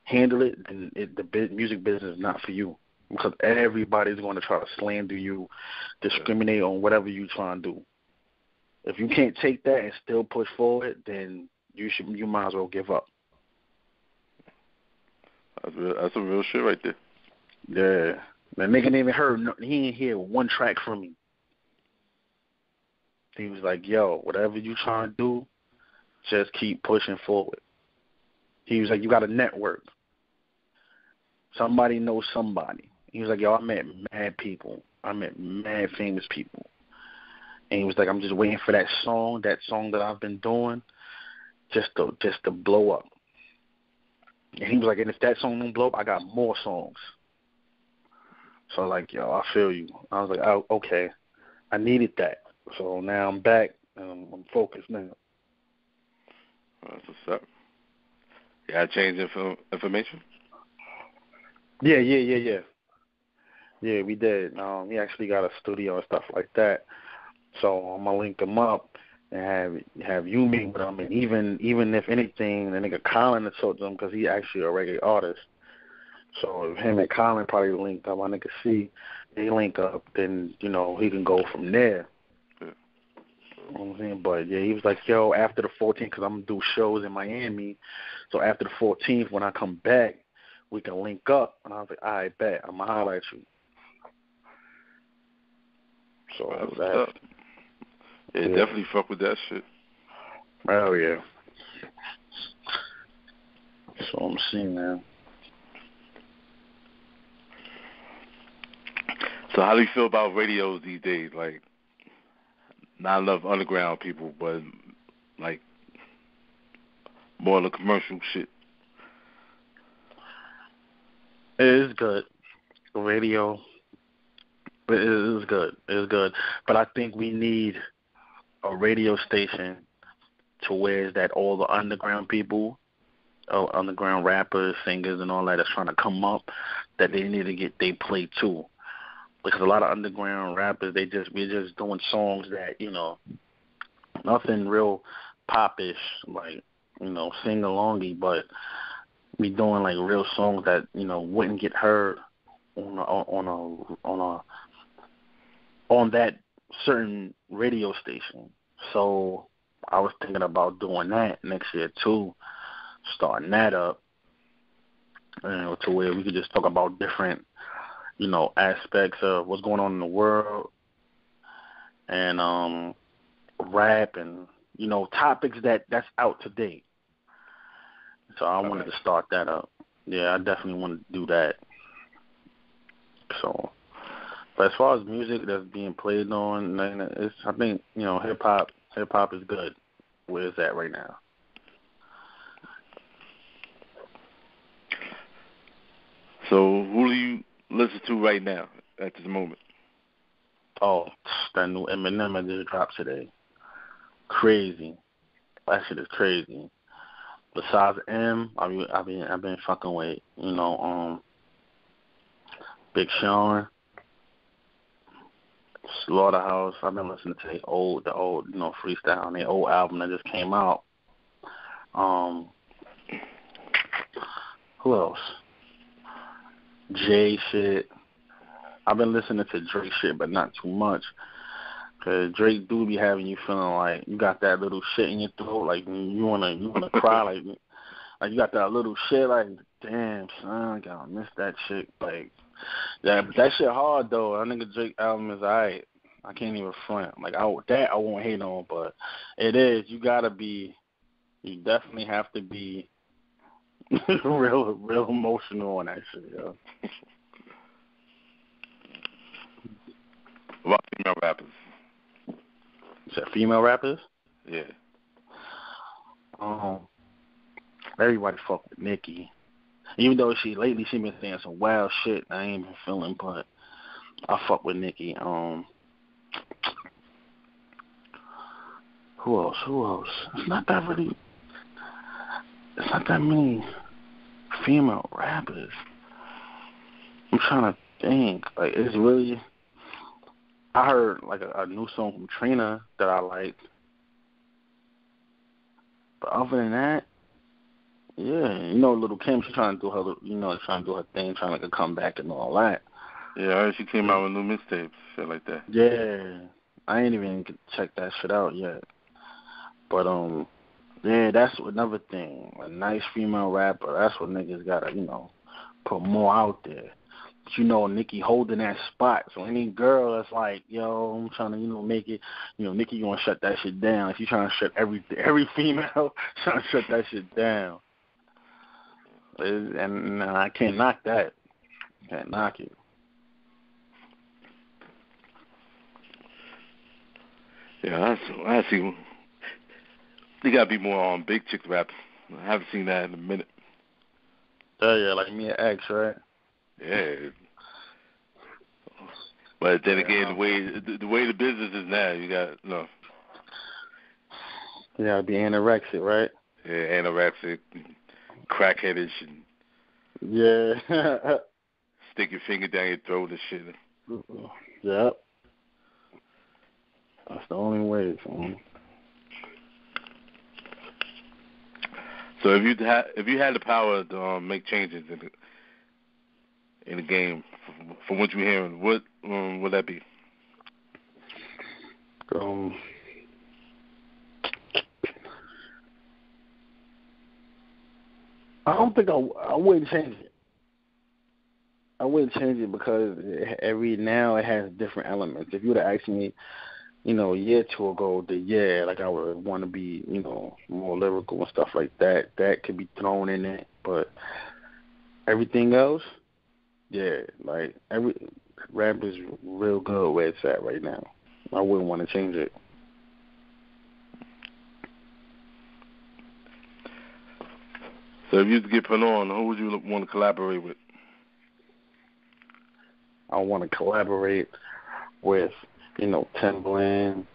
S4: handle it, then the music business is not for you. Because everybody's going to try to slander you, discriminate on whatever you try and do. If you can't take that and still push forward, then you might as well give up.
S3: That's some real shit right there.
S4: Yeah. The nigga didn't even heard, he ain't hear one track from me. He was like, whatever you trying to do, just keep pushing forward. He was like, you got a network. Somebody knows somebody. He was like, I met mad people. I met mad famous people. And he was like, I'm just waiting for that song that I've been doing, just to blow up. And he was like, and if that song don't blow up, I got more songs. So like, I feel you. I was like, oh, okay. I needed that. So now I'm back and I'm focused now.
S3: That's what's up. You got to change information?
S4: Yeah. Yeah, we did. He actually got a studio and stuff like that. So I'm going to link him up and have you meet with him. And even if anything, the nigga Colin to talk to him because he actually a reggae artist. So if him and Colin probably linked up, my nigga C, they link up, then, he can go from there. Yeah. You know what I'm saying? But, yeah, he was like, after the 14th, because I'm going to do shows in Miami. So after the 14th, when I come back, we can link up. And I was like, all right, bet. I'm going to highlight you. So that's
S3: yeah, definitely fuck with that shit.
S4: Oh, yeah. So I'm seeing now.
S3: So how do you feel about radios these days? Like, not enough underground people, but, like, more of the commercial shit.
S4: It is good. The radio, it is good. It is good. But I think we need a radio station to where that all the underground people, underground rappers, singers, and all that that's trying to come up, that they need to get they play too. because a lot of underground rappers, we're just doing songs that, you know, nothing real popish, like, you know, sing alongy, but we doing like real songs that, you know, wouldn't get heard on that certain radio station. So I was thinking about doing that next year too, starting that up, you know, to where we could just talk about different, you know, aspects of what's going on in the world, and rap, and, you know, topics that's out to date. So I wanted to start that up. Yeah, I definitely want to do that. So, but as far as music that's being played on, I think, you know, hip hop is good where it's at right now.
S3: So who do you listen to right now at this moment?
S4: Oh, that new Eminem that just dropped today. Crazy. That shit is crazy. Besides I've been fucking with, you know, Big Sean, Slaughterhouse. I've been listening to the old, you know, freestyle on their old album that just came out. Who else? Jay shit. I've been listening to Drake shit, but not too much. Cause Drake do be having you feeling like you got that little shit in your throat, like you wanna cry, like you got that little shit, like damn son, I gotta miss that shit, like yeah, but that shit hard though. That nigga Drake album is alright. I can't even front. Like I won't hate on, but it is. You definitely have to be real emotional on that shit, yo.
S3: About female rappers.
S4: You said female rappers?
S3: Yeah.
S4: Everybody fuck with Nicki. Even though she been saying some wild shit I ain't been feeling, but I fuck with Nicki. Who else? It's not that many female rappers. I'm trying to think. Like, it's really, I heard like a new song from Trina that I liked. But other than that, yeah, you know, Little Kim, she's trying to do her thing, trying to like a comeback and all that.
S3: Yeah, I heard she came out with new mixtapes, shit like that.
S4: Yeah, I ain't even check that shit out yet. But yeah, that's another thing. A nice female rapper, that's what niggas gotta, you know, put more out there. But you know, Nicki holding that spot. So any girl that's like, yo, I'm trying to, you know, make it, you know, Nicki gonna shut that shit down. She's trying to shut every female trying to shut that shit down. And I can't knock that. Can't knock it.
S3: Yeah, I see. They gotta be more on big chick rap. I haven't seen that in a minute.
S4: Oh yeah, like me and X, right?
S3: Yeah. But then again, the way the business is now, you got
S4: You gotta be anorexic, right?
S3: Yeah, anorexic, crackheadish, and
S4: yeah.
S3: stick your finger down your throat and shit.
S4: Yep. That's the only way.
S3: So if you had the power to make changes in the game, from what you're hearing, what would that be?
S4: I don't think I wouldn't change it. I wouldn't change it because now it has different elements. If you would have asked me, you know, a year or two ago, like I would want to be, you know, more lyrical and stuff like that. That could be thrown in it, but everything else, yeah, like every rap is real good where it's at right now. I wouldn't want to change it.
S3: So if you could get put on, who would you want to collaborate with?
S4: I want to collaborate with, you know, Timbaland,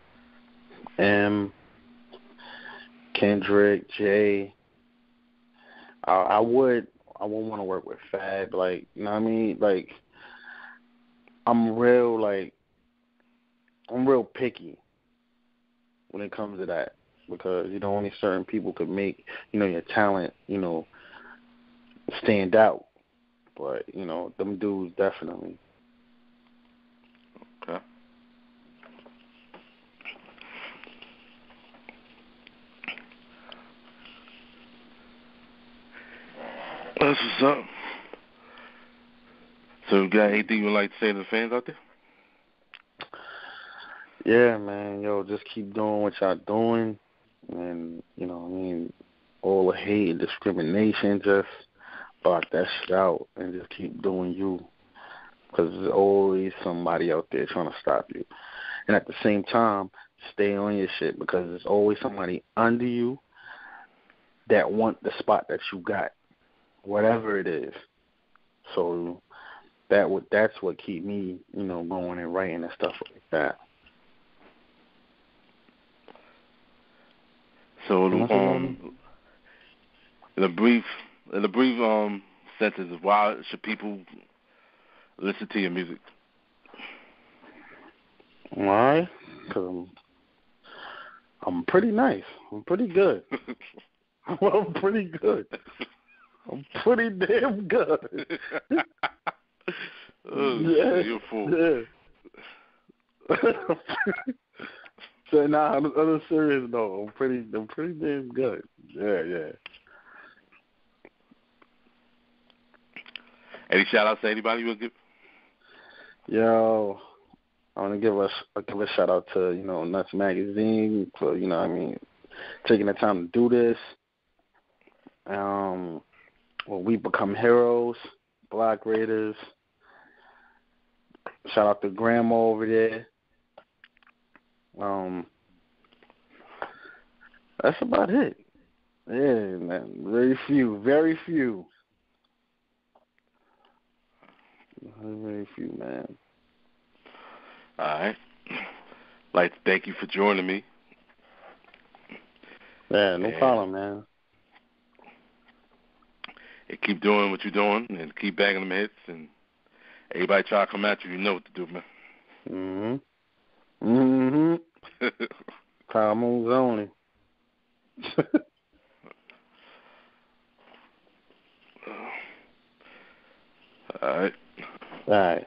S4: Kendrick, Jay. I wouldn't want to work with Fab, like, you know what I mean? Like, I'm real picky when it comes to that, because only certain people could make your talent stand out. But them dudes definitely.
S3: Okay. That's what's up. So, you got anything you would like to say to the fans out there?
S4: Yeah, man, just keep doing what y'all doing, and all the hate and discrimination, just block that shit out and just keep doing you, because there's always somebody out there trying to stop you. And at the same time, stay on your shit, because there's always somebody under you that want the spot that you got, whatever it is. So that's what keep me, going and writing and stuff like that.
S3: So, in a brief sentence, why should people listen to your music?
S4: Why? Because I'm pretty nice. I'm pretty good. I'm pretty good. I'm pretty damn good.
S3: Oh,
S4: yeah,
S3: you're a fool.
S4: Yeah. So on a serious note, I'm pretty damn good. Yeah.
S3: Any shout outs to anybody you want to give?
S4: Yo, I want to give a shout out to N.U.T.T'S magazine for taking the time to do this. When we become heroes, Black Raiders. Shout out to Grandma over there. That's about it. Yeah, man. Very few. Very few, man.
S3: All right. I'd like to thank you for joining me.
S4: Yeah, no problem, man.
S3: And keep doing what you're doing, and keep bagging them hits, and everybody try to come at you, you know what to do, man.
S4: Power moves only.
S3: All right.
S4: All right.